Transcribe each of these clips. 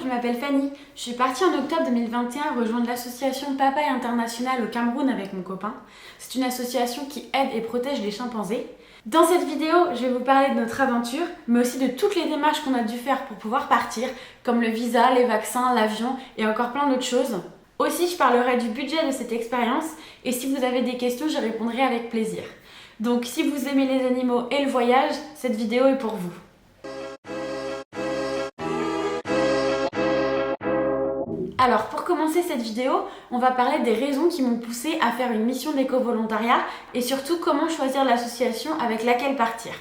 je m'appelle Fanny. Je suis partie en octobre 2021 rejoindre l'association Papaye International au Cameroun avec mon copain. C'est une association qui aide et protège les chimpanzés. Dans cette vidéo, je vais vous parler de notre aventure, mais aussi de toutes les démarches qu'on a dû faire pour pouvoir partir, comme le visa, les vaccins, l'avion et encore plein d'autres choses. Aussi, je parlerai du budget de cette expérience et si vous avez des questions, je répondrai avec plaisir. Donc si vous aimez les animaux et le voyage, cette vidéo est pour vous. Alors pour commencer cette vidéo, on va parler des raisons qui m'ont poussée à faire une mission d'éco-volontariat et surtout comment choisir l'association avec laquelle partir.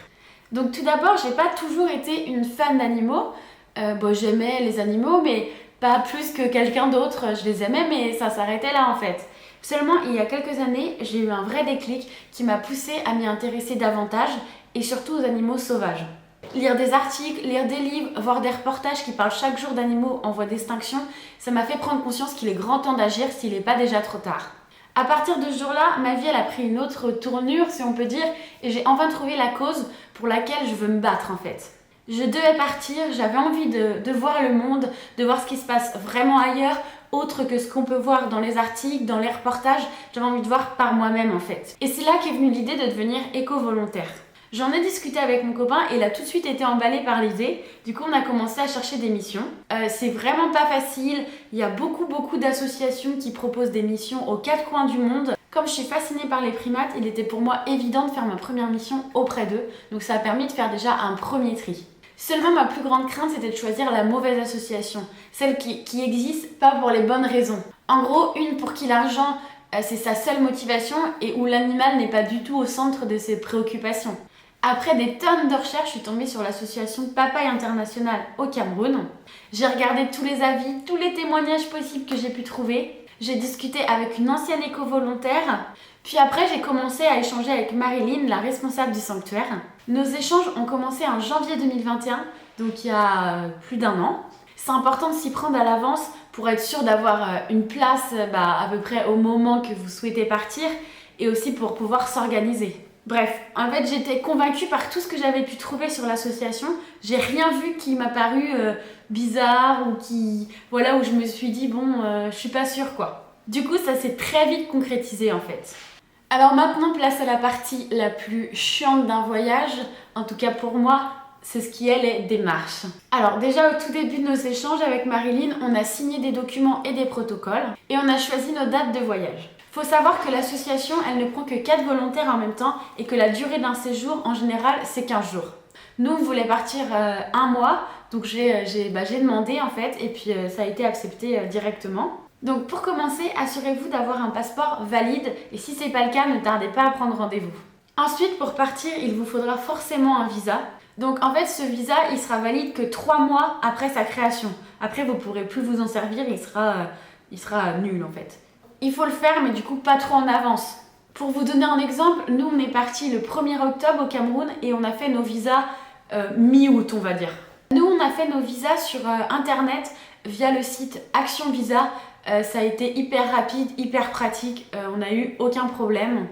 Donc tout d'abord, j'ai pas toujours été une fan d'animaux. J'aimais les animaux mais pas plus que quelqu'un d'autre, je les aimais mais ça s'arrêtait là en fait. Seulement il y a quelques années, j'ai eu un vrai déclic qui m'a poussée à m'y intéresser davantage et surtout aux animaux sauvages. Lire des articles, lire des livres, voir des reportages qui parlent chaque jour d'animaux en voie d'extinction, ça m'a fait prendre conscience qu'il est grand temps d'agir s'il n'est pas déjà trop tard. À partir de ce jour-là, ma vie elle a pris une autre tournure si on peut dire et j'ai enfin trouvé la cause pour laquelle je veux me battre en fait. Je devais partir, j'avais envie de voir le monde, de voir ce qui se passe vraiment ailleurs, autre que ce qu'on peut voir dans les articles, dans les reportages, j'avais envie de voir par moi-même en fait. Et c'est là qu'est venue l'idée de devenir éco-volontaire. J'en ai discuté avec mon copain et il a tout de suite été emballé par l'idée. Du coup, on a commencé à chercher des missions. C'est vraiment pas facile. Il y a beaucoup d'associations qui proposent des missions aux quatre coins du monde. Comme je suis fascinée par les primates, il était pour moi évident de faire ma première mission auprès d'eux. Donc ça a permis de faire déjà un premier tri. Seulement, ma plus grande crainte, c'était de choisir la mauvaise association. Celle qui existe pas pour les bonnes raisons. En gros, une pour qui l'argent, c'est sa seule motivation et où l'animal n'est pas du tout au centre de ses préoccupations. Après des tonnes de recherches, je suis tombée sur l'association Papaye International au Cameroun. J'ai regardé tous les avis, tous les témoignages possibles que j'ai pu trouver. J'ai discuté avec une ancienne éco-volontaire. Puis après, j'ai commencé à échanger avec Marilyn, la responsable du sanctuaire. Nos échanges ont commencé en janvier 2021, donc il y a plus d'un an. C'est important de s'y prendre à l'avance pour être sûr d'avoir une place à peu près au moment que vous souhaitez partir et aussi pour pouvoir s'organiser. Bref, en fait j'étais convaincue par tout ce que j'avais pu trouver sur l'association. J'ai rien vu qui m'a paru bizarre ou où je me suis dit je suis pas sûre quoi. Du coup ça s'est très vite concrétisé en fait. Alors maintenant place à la partie la plus chiante d'un voyage, en tout cas pour moi, c'est ce qui est les démarches. Alors déjà au tout début de nos échanges avec Marilyn, on a signé des documents et des protocoles et on a choisi nos dates de voyage. Faut savoir que l'association, elle ne prend que 4 volontaires en même temps et que la durée d'un séjour, en général, c'est 15 jours. Nous, on voulait partir un mois, donc j'ai demandé en fait et puis ça a été accepté directement. Donc pour commencer, assurez-vous d'avoir un passeport valide et si c'est pas le cas, ne tardez pas à prendre rendez-vous. Ensuite, pour partir, il vous faudra forcément un visa. Donc en fait, ce visa, il sera valide que 3 mois après sa création. Après, vous pourrez plus vous en servir, il sera nul en fait. Il faut le faire, mais du coup pas trop en avance. Pour vous donner un exemple, nous on est parti le 1er octobre au Cameroun et on a fait nos visas mi-août on va dire. Nous on a fait nos visas sur internet via le site Action Visa. Ça a été hyper rapide, hyper pratique, on n'a eu aucun problème.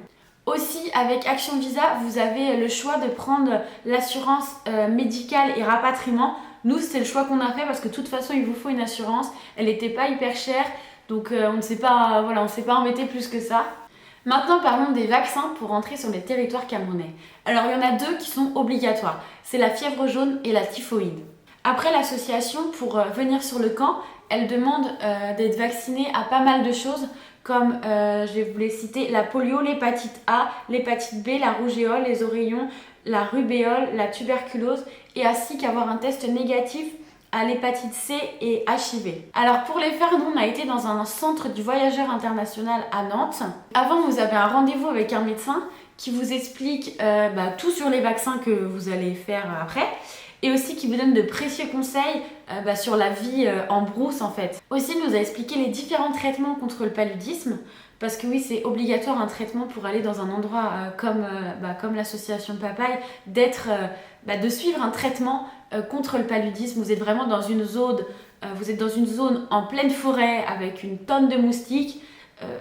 Aussi avec Action Visa, vous avez le choix de prendre l'assurance médicale et rapatriement. Nous c'est le choix qu'on a fait parce que de toute façon il vous faut une assurance, elle n'était pas hyper chère. Donc on ne s'est pas embêté plus que ça. Maintenant parlons des vaccins pour entrer sur les territoires camerounais. Alors il y en a 2 qui sont obligatoires, c'est la fièvre jaune et la typhoïde. Après l'association, pour venir sur le camp, elle demande d'être vacciné à pas mal de choses comme, je vais vous les citer, la polio, l'hépatite A, l'hépatite B, la rougeole, les oreillons, la rubéole, la tuberculose et ainsi qu'avoir un test négatif à l'hépatite C et HIV. Alors pour les faire, nous on a été dans un centre du voyageur international à Nantes. Avant vous avez un rendez-vous avec un médecin qui vous explique tout sur les vaccins que vous allez faire après et aussi qui vous donne de précieux conseils sur la vie en brousse en fait. Aussi il nous a expliqué les différents traitements contre le paludisme parce que oui c'est obligatoire un traitement pour aller dans un endroit comme l'association Papaye de suivre un traitement contre le paludisme. Vous êtes vraiment dans une zone, en pleine forêt avec une tonne de moustiques.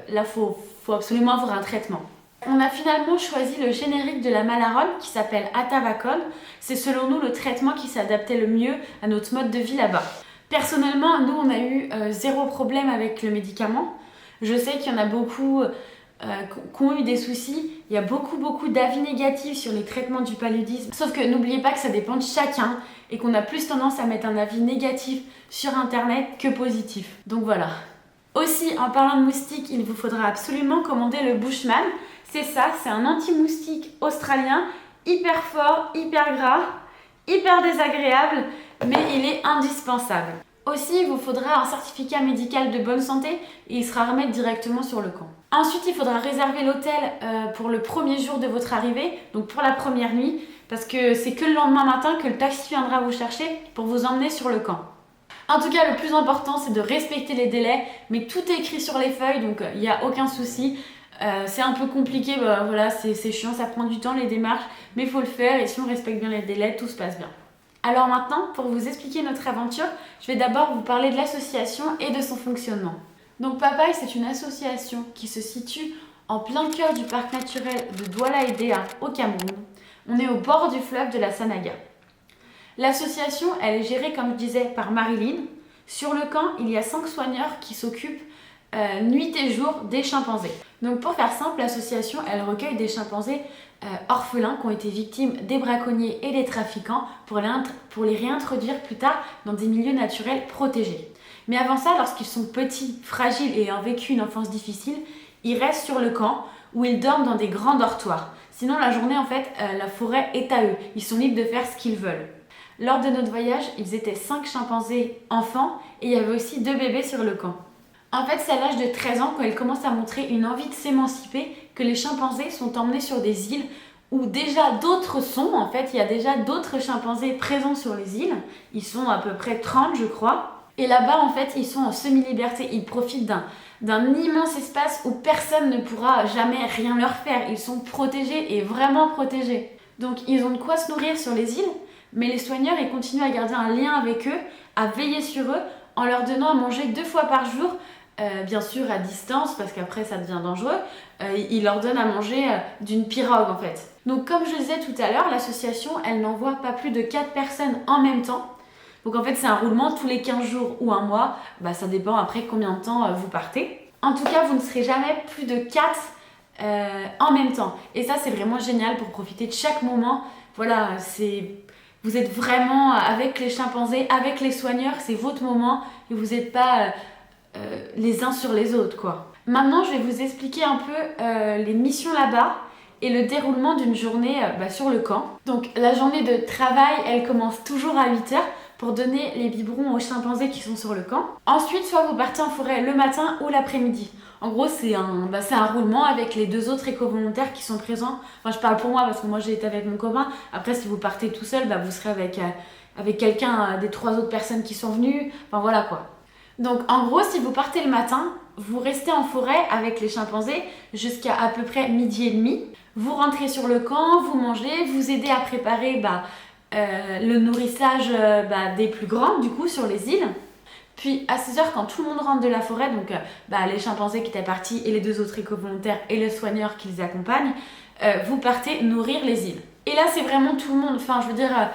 Là, faut absolument avoir un traitement. On a finalement choisi le générique de la Malarone qui s'appelle Atavacol. C'est selon nous le traitement qui s'adaptait le mieux à notre mode de vie là-bas. Personnellement, nous on a eu zéro problème avec le médicament. Je sais qu'il y en a beaucoup qui ont eu des soucis. Il y a beaucoup d'avis négatifs sur les traitements du paludisme. Sauf que n'oubliez pas que ça dépend de chacun et qu'on a plus tendance à mettre un avis négatif sur internet que positif. Donc voilà. Aussi, en parlant de moustiques, il vous faudra absolument commander le Bushman. C'est ça, c'est un anti-moustique australien, hyper fort, hyper gras, hyper désagréable, mais il est indispensable. Aussi, il vous faudra un certificat médical de bonne santé et il sera remis directement sur le camp. Ensuite, il faudra réserver l'hôtel pour le premier jour de votre arrivée, donc pour la première nuit, parce que c'est que le lendemain matin que le taxi viendra vous chercher pour vous emmener sur le camp. En tout cas, le plus important, c'est de respecter les délais, mais tout est écrit sur les feuilles, donc il n'y a aucun souci. C'est un peu compliqué, voilà, c'est chiant, ça prend du temps les démarches, mais il faut le faire et si on respecte bien les délais, tout se passe bien. Alors maintenant, pour vous expliquer notre aventure, je vais d'abord vous parler de l'association et de son fonctionnement. Donc Papaye, c'est une association qui se situe en plein cœur du parc naturel de Douala Edea au Cameroun. On est au bord du fleuve de la Sanaga. L'association, elle est gérée, comme je disais, par Marilyn. Sur le camp, il y a 5 soigneurs qui s'occupent nuit et jour des chimpanzés. Donc pour faire simple, l'association, elle recueille des chimpanzés orphelins qui ont été victimes des braconniers et des trafiquants pour les réintroduire plus tard dans des milieux naturels protégés. Mais avant ça, lorsqu'ils sont petits, fragiles et ayant vécu une enfance difficile, ils restent sur le camp où ils dorment dans des grands dortoirs. Sinon, la journée, en fait, la forêt est à eux. Ils sont libres de faire ce qu'ils veulent. Lors de notre voyage, ils étaient 5 chimpanzés enfants et il y avait aussi 2 bébés sur le camp. En fait, c'est à l'âge de 13 ans, quand ils commencent à montrer une envie de s'émanciper, que les chimpanzés sont emmenés sur des îles où déjà d'autres sont. En fait, il y a déjà d'autres chimpanzés présents sur les îles. Ils sont à peu près 30, je crois. Et là-bas, en fait, ils sont en semi-liberté. Ils profitent d'un immense espace où personne ne pourra jamais rien leur faire. Ils sont protégés et vraiment protégés. Donc, ils ont de quoi se nourrir sur les îles, mais les soigneurs, ils continuent à garder un lien avec eux, à veiller sur eux, en leur donnant à manger 2 fois par jour, bien sûr à distance, parce qu'après ça devient dangereux. Ils leur donnent à manger d'une pirogue, en fait. Donc, comme je le disais tout à l'heure, l'association, elle n'envoie pas plus de 4 personnes en même temps. Donc en fait, c'est un roulement tous les 15 jours ou un mois. Ça dépend après combien de temps vous partez. En tout cas, vous ne serez jamais plus de 4 en même temps. Et ça, c'est vraiment génial pour profiter de chaque moment. Voilà, vous êtes vraiment avec les chimpanzés, avec les soigneurs. C'est votre moment et vous n'êtes pas les uns sur les autres, quoi. Maintenant, je vais vous expliquer un peu les missions là-bas et le déroulement d'une journée sur le camp. Donc la journée de travail, elle commence toujours à 8h pour donner les biberons aux chimpanzés qui sont sur le camp. Ensuite, soit vous partez en forêt le matin ou l'après-midi. En gros, c'est un roulement avec les 2 autres éco-volontaires qui sont présents. Enfin, je parle pour moi parce que moi j'ai été avec mon copain. Après, si vous partez tout seul, vous serez avec quelqu'un des 3 autres personnes qui sont venues. Enfin voilà quoi. Donc en gros, si vous partez le matin, vous restez en forêt avec les chimpanzés jusqu'à à peu près 12h30. Vous rentrez sur le camp, vous mangez, vous aidez à préparer le nourrissage des plus grands du coup sur les îles. Puis à 16h, quand tout le monde rentre de la forêt, donc les chimpanzés qui étaient partis et les 2 autres éco-volontaires et le soigneur qui les accompagne, vous partez nourrir les îles. Et là, c'est vraiment tout le monde, enfin je veux dire,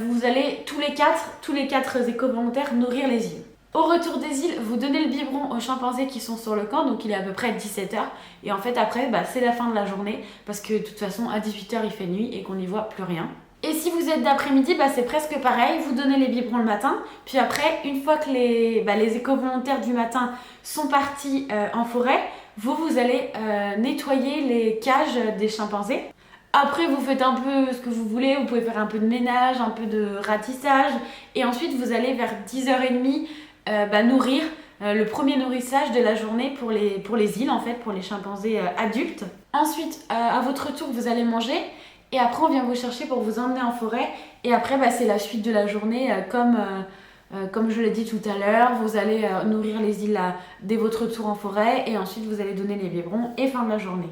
vous allez tous les 4 éco-volontaires nourrir les îles. Au retour des îles, vous donnez le biberon aux chimpanzés qui sont sur le camp, donc il est à peu près 17h. Et en fait après, c'est la fin de la journée, parce que de toute façon à 18h il fait nuit et qu'on n'y voit plus rien. Et si vous êtes d'après-midi, c'est presque pareil, vous donnez les biberons le matin, puis après, une fois que les éco-volontaires du matin sont partis en forêt, vous allez nettoyer les cages des chimpanzés. Après, vous faites un peu ce que vous voulez, vous pouvez faire un peu de ménage, un peu de ratissage, et ensuite vous allez vers 10h30 nourrir le premier nourrissage de la journée pour les îles, en fait, pour les chimpanzés adultes. Ensuite, à votre tour, vous allez manger. Et après, on vient vous chercher pour vous emmener en forêt. Et après, c'est la suite de la journée. Comme je l'ai dit tout à l'heure, vous allez nourrir les îles dès votre retour en forêt. Et ensuite, vous allez donner les biberons et fin de la journée.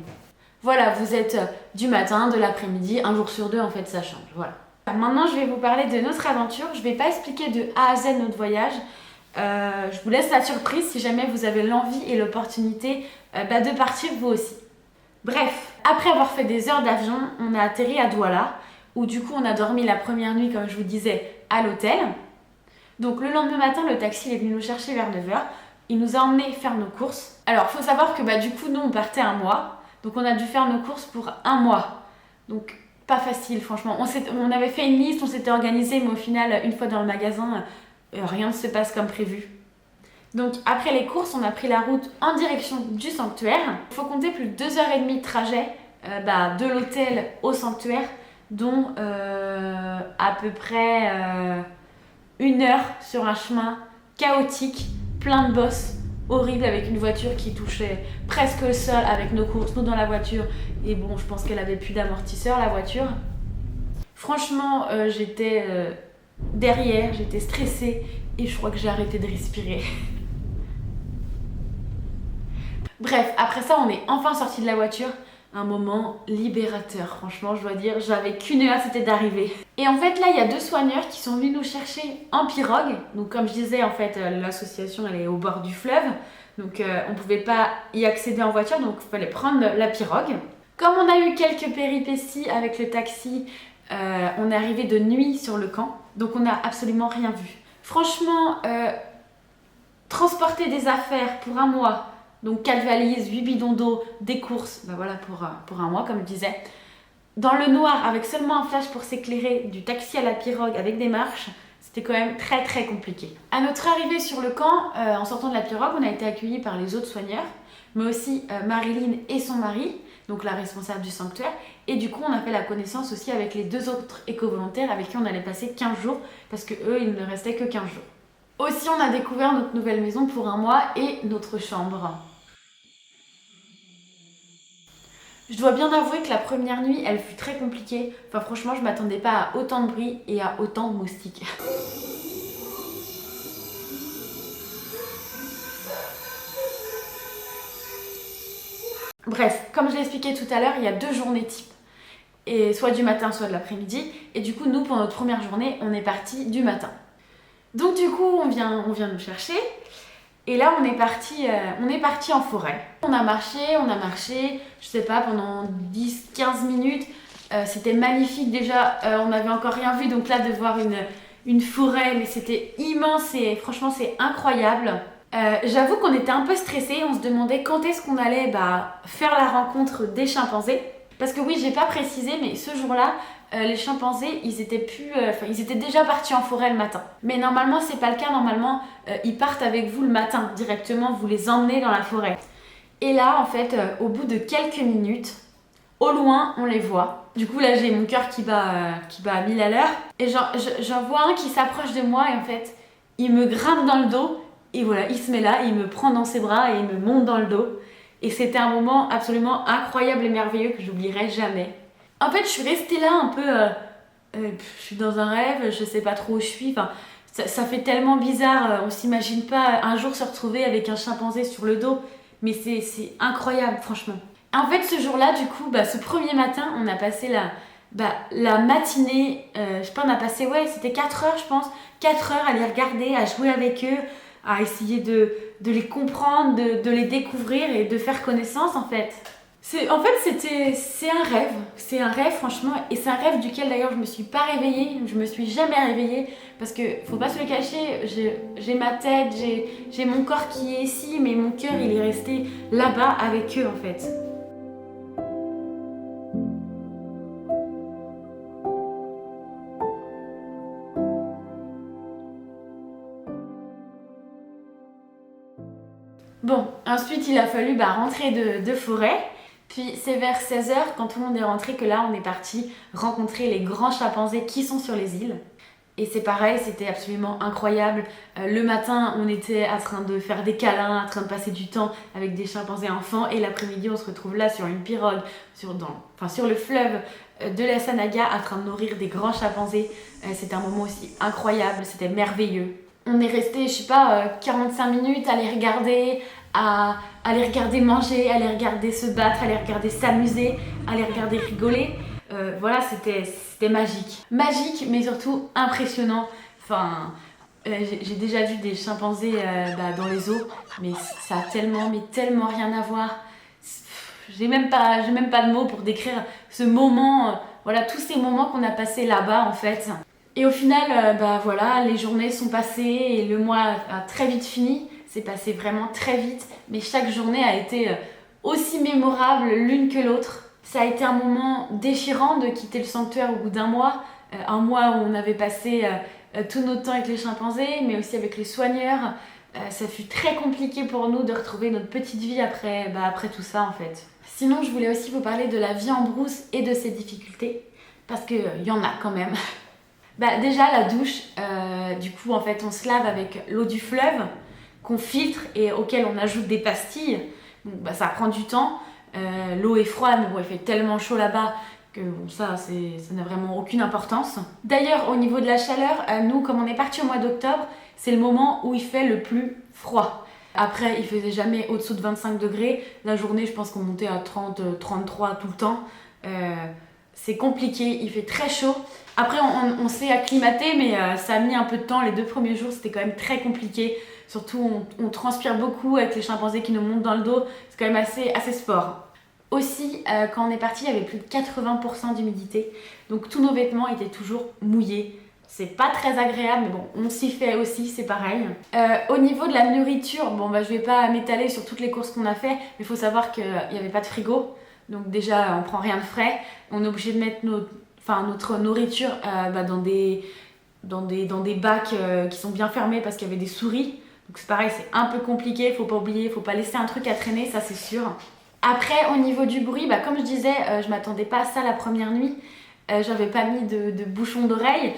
Voilà, vous êtes du matin, de l'après-midi, un jour sur 2, en fait, ça change. Voilà. Maintenant, je vais vous parler de notre aventure. Je ne vais pas expliquer de A à Z notre voyage. Je vous laisse la surprise si jamais vous avez l'envie et l'opportunité de partir vous aussi. Bref, après avoir fait des heures d'avion, on a atterri à Douala, où du coup on a dormi la première nuit, comme je vous disais, à l'hôtel. Donc le lendemain matin, le taxi est venu nous chercher vers 9h. Il nous a emmenés faire nos courses. Alors faut savoir que du coup nous on partait un mois. Donc on a dû faire nos courses pour un mois. Donc pas facile franchement. On avait fait une liste, on s'était organisé, mais au final une fois dans le magasin, rien ne se passe comme prévu. Donc après les courses, on a pris la route en direction du sanctuaire. Il faut compter plus de 2h30 de trajet de l'hôtel au sanctuaire, dont à peu près 1 heure sur un chemin chaotique, plein de bosses, horrible, avec une voiture qui touchait presque le sol avec nos courses, nous dans la voiture. Et bon, je pense qu'elle avait plus d'amortisseur la voiture. Franchement, j'étais derrière, j'étais stressée et je crois que j'ai arrêté de respirer. Bref, après ça, on est enfin sorti de la voiture. Un moment libérateur, franchement, je dois dire, j'avais qu'une heure, c'était d'arriver. Et en fait, là, il y a 2 soigneurs qui sont venus nous chercher en pirogue. Donc, comme je disais, en fait, l'association, elle est au bord du fleuve. Donc, on pouvait pas y accéder en voiture, donc il fallait prendre la pirogue. Comme on a eu quelques péripéties avec le taxi, on est arrivé de nuit sur le camp. Donc, on n'a absolument rien vu. Franchement, transporter des affaires pour un mois, donc 4 valises, 8 bidons d'eau, des courses, voilà pour un mois comme je disais. Dans le noir, avec seulement un flash pour s'éclairer, du taxi à la pirogue avec des marches, c'était quand même très très compliqué. À notre arrivée sur le camp, en sortant de la pirogue, on a été accueillis par les autres soigneurs, mais aussi Marilyn et son mari, donc la responsable du sanctuaire, et du coup on a fait la connaissance aussi avec les 2 autres éco-volontaires avec qui on allait passer 15 jours, parce que eux, il ne restait que 15 jours. Aussi, on a découvert notre nouvelle maison pour un mois et notre chambre. Je dois bien avouer que la première nuit, elle fut très compliquée. Enfin, franchement, je m'attendais pas à autant de bruit et à autant de moustiques. Bref, comme je l'ai expliqué tout à l'heure, il y a 2 journées types. Et soit du matin, soit de l'après-midi. Et du coup, nous, pour notre première journée, on est parti du matin. Donc du coup, on vient nous chercher. Et là, on est parti en forêt. On a marché, je sais pas, pendant 10-15 minutes. C'était magnifique déjà, on n'avait encore rien vu. Donc là, de voir une forêt, mais c'était immense et franchement, c'est incroyable. J'avoue qu'on était un peu stressés, on se demandait quand est-ce qu'on allait faire la rencontre des chimpanzés. Parce que oui, j'ai pas précisé, mais ce jour-là, les chimpanzés, ils étaient déjà partis en forêt le matin. Mais normalement, c'est pas le cas. Normalement, ils partent avec vous le matin directement, vous les emmenez dans la forêt. Et là, en fait, au bout de quelques minutes, au loin, on les voit. Du coup, là, j'ai mon cœur qui bat à 1000 à l'heure. Et j'en vois un qui s'approche de moi et en fait, il me grimpe dans le dos. Et voilà, il se met là, il me prend dans ses bras et il me monte dans le dos. Et c'était un moment absolument incroyable et merveilleux que j'oublierai jamais. En fait, je suis restée là un peu... je suis dans un rêve, je sais pas trop où je suis. Enfin, ça fait tellement bizarre, on s'imagine pas un jour se retrouver avec un chimpanzé sur le dos. Mais c'est incroyable, franchement. En fait, ce jour-là, du coup, ce premier matin, on a passé la matinée... je sais pas, on a passé, c'était 4 heures, je pense. 4 heures à les regarder, à jouer avec eux, à essayer de les comprendre, de les découvrir et de faire connaissance, en fait. C'est un rêve franchement, et c'est un rêve duquel d'ailleurs je me suis pas réveillée, je me suis jamais réveillée parce que faut pas se le cacher, j'ai ma tête, j'ai mon corps qui est ici, mais mon cœur il est resté là-bas avec eux en fait. Bon, ensuite il a fallu rentrer de forêt. Puis c'est vers 16h, quand tout le monde est rentré, que là on est parti rencontrer les grands chimpanzés qui sont sur les îles. Et c'est pareil, c'était absolument incroyable. Le matin, on était en train de faire des câlins, en train de passer du temps avec des chimpanzés enfants. Et l'après-midi, on se retrouve là sur une pirogue, sur le fleuve de la Sanaga, en train de nourrir des grands chimpanzés. C'était un moment aussi incroyable, c'était merveilleux. On est resté, je sais pas, 45 minutes à les regarder, à les regarder manger, à les regarder se battre, à les regarder s'amuser, à les regarder rigoler. Voilà, c'était magique. Magique, mais surtout impressionnant. Enfin, j'ai déjà vu des chimpanzés dans les eaux, mais ça a tellement rien à voir. J'ai même pas de mots pour décrire ce moment, voilà, tous ces moments qu'on a passés là-bas en fait. Et au final, bah voilà, les journées sont passées et le mois a très vite fini. C'est passé vraiment très vite, mais chaque journée a été aussi mémorable l'une que l'autre. Ça a été un moment déchirant de quitter le sanctuaire au bout d'un mois. Un mois où on avait passé tout notre temps avec les chimpanzés, mais aussi avec les soigneurs. Ça fut très compliqué pour nous de retrouver notre petite vie après tout ça en fait. Sinon, je voulais aussi vous parler de la vie en brousse et de ses difficultés, parce qu'il y en a quand même. Bah, déjà, la douche, du coup, en fait, on se lave avec l'eau du fleuve qu'on filtre et auquel on ajoute des pastilles. Donc, bah, ça prend du temps. L'eau est froide, mais bon, il fait tellement chaud là-bas que bon, ça n'a vraiment aucune importance. D'ailleurs, au niveau de la chaleur, nous, comme on est parti au mois d'octobre, c'est le moment où il fait le plus froid. Après, il faisait jamais au-dessous de 25 degrés. La journée, je pense qu'on montait à 30, 33 tout le temps. C'est compliqué, il fait très chaud. Après, on s'est acclimaté, mais ça a mis un peu de temps. Les 2 premiers jours, c'était quand même très compliqué. Surtout, on transpire beaucoup avec les chimpanzés qui nous montent dans le dos. C'est quand même assez sport. Aussi, quand on est parti, il y avait plus de 80% d'humidité. Donc, tous nos vêtements étaient toujours mouillés. C'est pas très agréable, mais bon, on s'y fait aussi, c'est pareil. Au niveau de la nourriture, bon, bah, je vais pas m'étaler sur toutes les courses qu'on a fait, mais il faut savoir qu'il n'y avait pas de frigo. Donc déjà, on prend rien de frais. On est obligé de mettre notre nourriture dans des bacs qui sont bien fermés parce qu'il y avait des souris. Donc c'est pareil, c'est un peu compliqué, faut pas oublier, faut pas laisser un truc à traîner, ça c'est sûr. Après, au niveau du bruit, bah, comme je disais, je m'attendais pas à ça la première nuit. J'avais pas mis de bouchon d'oreille.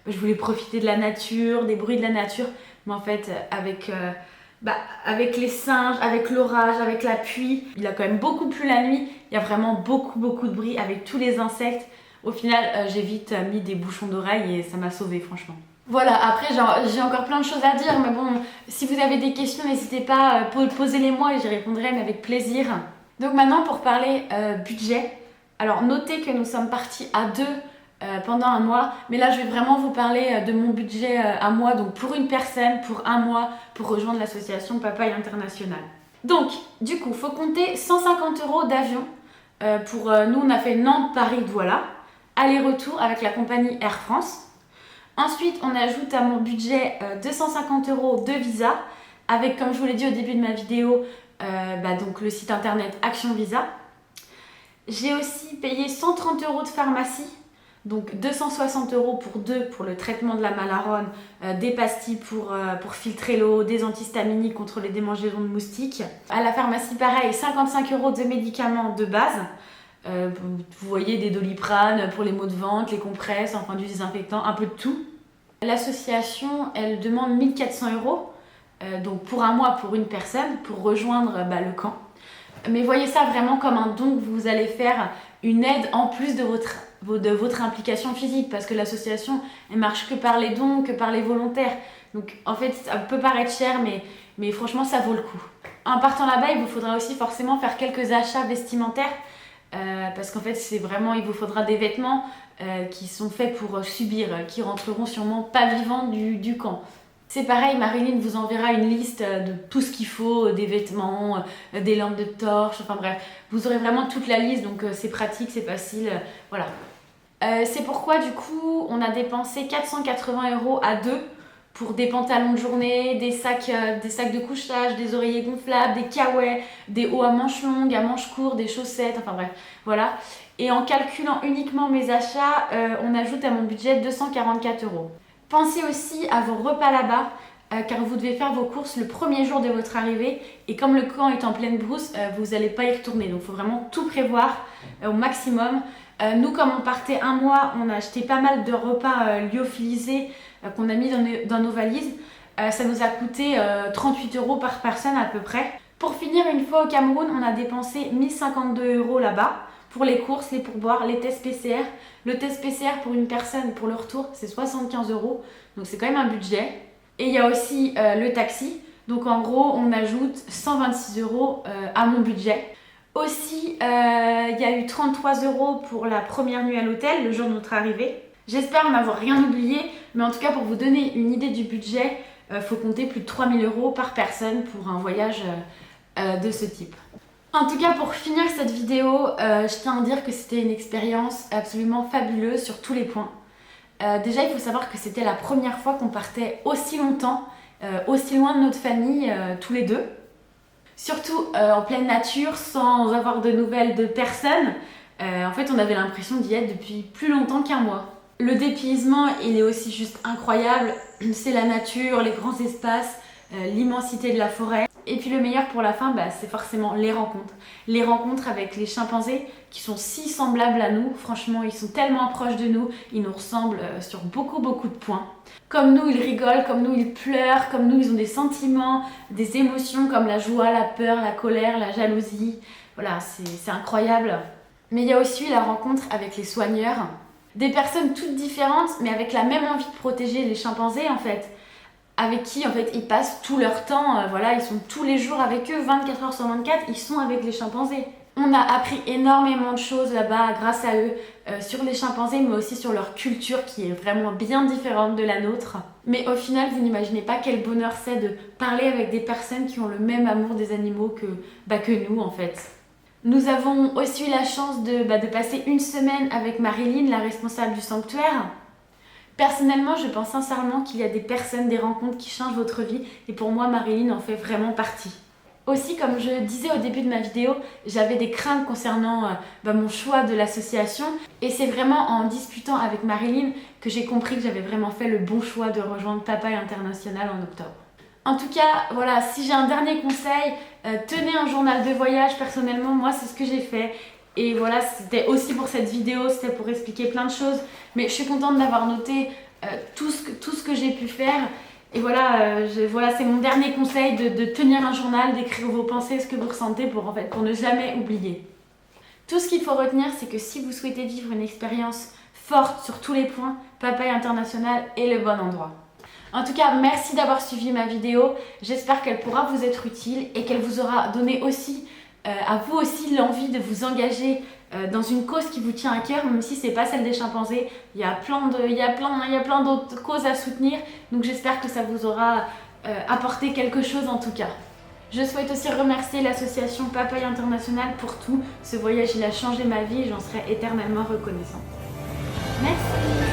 Je voulais profiter de la nature, des bruits de la nature. Mais en fait, avec les singes, avec l'orage, avec la pluie, il a quand même beaucoup plu la nuit. Il y a vraiment beaucoup de bruit avec tous les insectes. Au final, j'ai vite mis des bouchons d'oreille et ça m'a sauvée franchement. Voilà, après j'ai encore plein de choses à dire, mais bon, si vous avez des questions, n'hésitez pas, posez-les moi et j'y répondrai, mais avec plaisir. Donc maintenant, pour parler budget, alors notez que nous sommes partis à 2 pendant un mois, mais là je vais vraiment vous parler de mon budget à moi, donc pour une personne, pour un mois, pour rejoindre l'association Papaye International. Donc, du coup, il faut compter 150 € d'avion. Nous, on a fait Nantes-Paris-Douala, aller-retour avec la compagnie Air France. Ensuite, on ajoute à mon budget 250 € de visa, avec, comme je vous l'ai dit au début de ma vidéo, donc le site internet Action Visa. J'ai aussi payé 130 € de pharmacie, donc 260 € pour 2 pour le traitement de la malarone, des pastilles pour filtrer l'eau, des antihistaminiques contre les démangeaisons de moustiques. À la pharmacie, pareil, 55 € de médicaments de base. Vous voyez, des Doliprane pour les maux de ventre, les compresses, enfin du désinfectant, un peu de tout. L'association, elle demande 1400 €, donc pour un mois pour une personne, pour rejoindre le camp. Mais voyez ça vraiment comme un don que vous allez faire, une aide en plus de votre implication physique, parce que l'association, elle marche que par les dons, que par les volontaires. Donc en fait, ça peut paraître cher, mais franchement, ça vaut le coup. En partant là-bas, il vous faudra aussi forcément faire quelques achats vestimentaires, parce qu'en fait, il vous faudra des vêtements qui sont faits pour subir, qui rentreront sûrement pas vivants du camp. C'est pareil, Marilyn vous enverra une liste de tout ce qu'il faut, des vêtements, des lampes de torche, enfin bref, vous aurez vraiment toute la liste, donc c'est pratique, c'est facile, voilà. C'est pourquoi du coup, on a dépensé 480 € à 2 pour des pantalons de journée, des sacs de couchage, des oreillers gonflables, des kawaii, des hauts à manches longues, à manches courtes, des chaussettes, enfin bref, voilà. Et en calculant uniquement mes achats, on ajoute à mon budget 244 €. Pensez aussi à vos repas là-bas, car vous devez faire vos courses le premier jour de votre arrivée. Et comme le camp est en pleine brousse, vous n'allez pas y retourner. Donc il faut vraiment tout prévoir au maximum. Nous, comme on partait un mois, on a acheté pas mal de repas lyophilisés qu'on a mis dans nos valises. Ça nous a coûté 38 € par personne à peu près. Pour finir, une fois au Cameroun, on a dépensé 1052 € là-bas. Pour les courses, les pourboires, les tests PCR. Le test PCR pour une personne, pour le retour, c'est 75 €. Donc c'est quand même un budget. Et il y a aussi le taxi. Donc en gros, on ajoute 126 € à mon budget. Aussi, il y a eu 33 € pour la première nuit à l'hôtel, le jour de notre arrivée. J'espère n'avoir rien oublié, mais en tout cas, pour vous donner une idée du budget, faut compter plus de 3000 € par personne pour un voyage de ce type. En tout cas, pour finir cette vidéo, je tiens à dire que c'était une expérience absolument fabuleuse sur tous les points. Déjà, il faut savoir que c'était la première fois qu'on partait aussi longtemps, aussi loin de notre famille, tous les deux. Surtout en pleine nature, sans avoir de nouvelles de personne. En fait, on avait l'impression d'y être depuis plus longtemps qu'un mois. Le dépaysement, il est aussi juste incroyable. C'est la nature, les grands espaces, l'immensité de la forêt. Et puis le meilleur pour la fin, c'est forcément les rencontres. Les rencontres avec les chimpanzés qui sont si semblables à nous. Franchement, ils sont tellement proches de nous. Ils nous ressemblent sur beaucoup de points. Comme nous, ils rigolent, comme nous, ils pleurent, comme nous, ils ont des sentiments, des émotions comme la joie, la peur, la colère, la jalousie. Voilà, c'est incroyable. Mais il y a aussi la rencontre avec les soigneurs. Des personnes toutes différentes, mais avec la même envie de protéger les chimpanzés en fait. Avec qui en fait ils passent tout leur temps, ils sont tous les jours avec eux, 24 heures sur 24, ils sont avec les chimpanzés. On a appris énormément de choses là-bas grâce à eux, sur les chimpanzés, mais aussi sur leur culture qui est vraiment bien différente de la nôtre. Mais au final, vous n'imaginez pas quel bonheur c'est de parler avec des personnes qui ont le même amour des animaux que nous en fait. Nous avons aussi eu la chance de passer une semaine avec Marilyn, la responsable du sanctuaire. Personnellement, je pense sincèrement qu'il y a des personnes, des rencontres qui changent votre vie et pour moi, Marilyn en fait vraiment partie. Aussi, comme je disais au début de ma vidéo, j'avais des craintes concernant mon choix de l'association et c'est vraiment en discutant avec Marilyn que j'ai compris que j'avais vraiment fait le bon choix de rejoindre Papaye International en octobre. En tout cas, voilà, si j'ai un dernier conseil, tenez un journal de voyage. Personnellement, moi, c'est ce que j'ai fait. Et voilà, c'était aussi pour cette vidéo, c'était pour expliquer plein de choses. Mais je suis contente d'avoir noté tout ce que j'ai pu faire. Et voilà, c'est mon dernier conseil de tenir un journal, d'écrire vos pensées, ce que vous ressentez pour ne jamais oublier. Tout ce qu'il faut retenir, c'est que si vous souhaitez vivre une expérience forte sur tous les points, Papaye International est le bon endroit. En tout cas, merci d'avoir suivi ma vidéo. J'espère qu'elle pourra vous être utile et qu'elle vous aura donné aussi à vous aussi l'envie de vous engager dans une cause qui vous tient à cœur, même si c'est pas celle des chimpanzés. Il y a plein d'autres causes à soutenir, donc j'espère que ça vous aura apporté quelque chose en tout cas. Je souhaite aussi remercier l'association Papaye International pour tout. Ce voyage, il a changé ma vie et j'en serai éternellement reconnaissante. Merci.